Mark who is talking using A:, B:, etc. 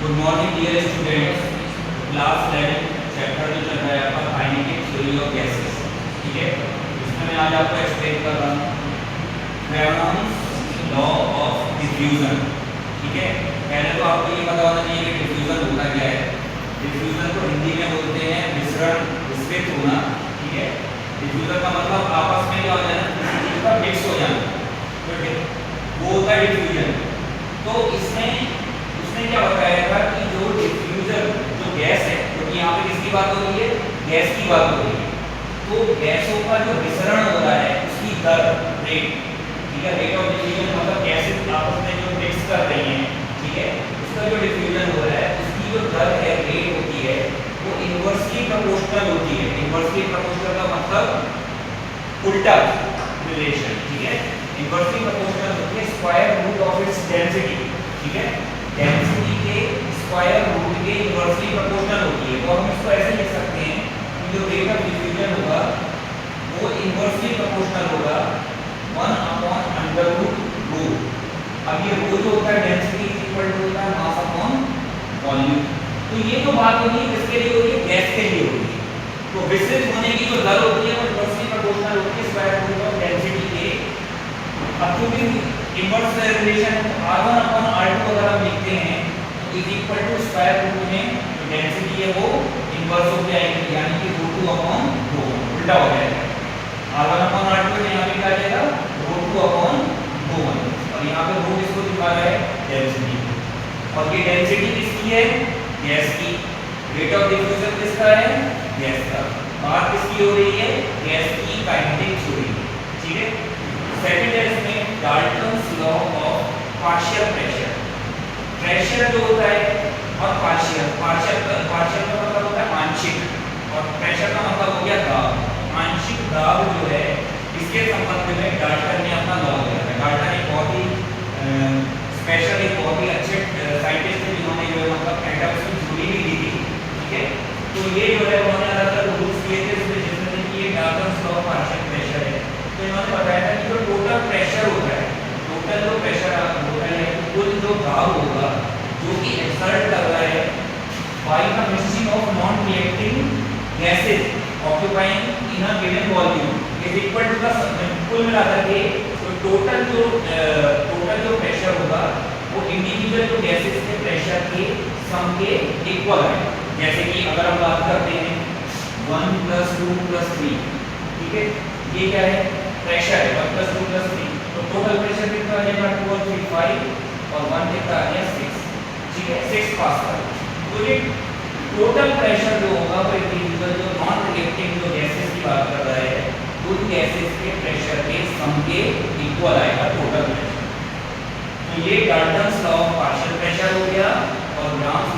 A: Good morning dear students, class 11 chapter जो चल रहा है आपका काइनेटिक थ्योरी ऑफ गैसेस। ठीक है, इसमें मैं आज आपको एक्सप्लेन कर रहा हूँ फ्रेडहोम्स लॉ ऑफ डिफ्यूजन। ठीक है, पहले तो आपको ये पता होना चाहिए कि डिफ्यूजन होता क्या है। डिफ्यूजन को हिंदी में बोलते हैं विसरण, विस्तृत होना। ठीक है, डिफ्यूजन का मतलब आपस में क्या हो जाना, किसी चीज का मिक्स हो जाना, तो वो होता है डिफ्यूजन। तो इसमें उसने क्या बताया था कि जो डिफ्यूजन जो गैस है, क्योंकि यहाँ पे किसकी बात हो रही है, गैस की बात हो रही है, तो गैसों का जो विसरण हो रहा है उसकी दर, रेट। ठीक है, रेट ऑफ डिफ्यूजन मतलब गैसेस आपस में जो मिक्स कर रही हैं, ठीक है, उसका जो डिफ्यूजन हो रहा है उसकी जो दर है, रेट होती है, वो इनवर्सली प्रोपोर्शनल होती है। इनवर्सली प्रोपोर्शनल का मतलब उल्टा रिलेशन। ठीक है, इनवर्सली प्रोपोर्शनल होती है square root of its density. ठीक है, डेंसिटी के स्क्वायर रूट के इनवर्सली प्रोपोर्शनल होती है। तो हम इसको ऐसे लिख सकते हैं कि जो रेट ऑफ डिफ्यूजन होगा वो इनवर्सली प्रोपोर्शनल होगा 1/√ρ। अब ये ρ जो होता है डेंसिटी इक्वल टू होता है मास अपॉन वॉल्यूम। तो ये जो बात होगी किसके लिए होगी, गैस के लिए होगी। तो विस्तृत होने की जो दर होती है वो इनवर्सली प्रोपोर्शनल होती है स्क्वायर रूट ऑफ डेंसिटी के। अब क्योंकि इनवर्स रिलेशन R1/R2 अगर हम लिखते हैं is equal to square root में जो डेंसिटी है वो इनवर्स हो जाएगी, यानी कि √2/ρ उल्टा हो जाएगा। R1/R2 यहाँ पे क्या आ जाएगा, √2/ρ, और यहाँ पे √, इसको दिखा रहा है डेंसिटी, और ये डेंसिटी किसकी है, गैस की। रेट ऑफ डिफ्यूजन किसका है, गैस का। बात किसकी हो रही है, गैस की काइनेटिक थ्योरी। ठीक है, सेकंड है इसमें Dalton's law of partial pressure. Pressure जो होता है और पार्शियल का मतलब होता है आंशिक, और प्रेशर का मतलब हो गया दाब। आंशिक दाब जो है इसके संबंध में डाल्टन ने अपना लॉ दिया था। डाल्टन एक बहुत ही स्पेशल, एक बहुत ही अच्छे साइंटिस्ट थे जिन्होंने जो है मतलब एटम्स की थ्योरी भी दी थी। ठीक है, तो ये जो है उन्होंने अलग अलग रूल्स किए थे उसमें, जिसमें कि ये Dalton's law of partial pressure है। तो इन्होंने बताया था कि जो टोटल प्रेशर होता है, टोटल जो प्रेशर होता है, कुल जो दाब होगा जो कि एक्सर्ट कर रहा है by the mixing of non reacting gases occupying in a given volume is equal to the, कुल मिलाकर के तो टोटल जो प्रेशर होगा वो इंडिविजुअल जो गैसेस के प्रेशर के सम के इक्वल है। जैसे कि अगर हम बात करते हैं 1 + 2 + 3, ठीक है, ये क्या है, प्रेशर है 1 + 2 + 3, तो टोटल प्रेशर कितना आ जाएगा, 2 और 3 5, और 1 कितना आ गया 6। ठीक है, 6 पास्कल। तो ये टोटल प्रेशर जो होगा वो इंडिविजुअल जो नॉन रिएक्टिंग जो गैसेस की बात कर रहा है उन गैसेस के प्रेशर के सम के इक्वल आएगा टोटल प्रेशर। तो ये Dalton's law of partial pressure हो गया, और ग्राम्स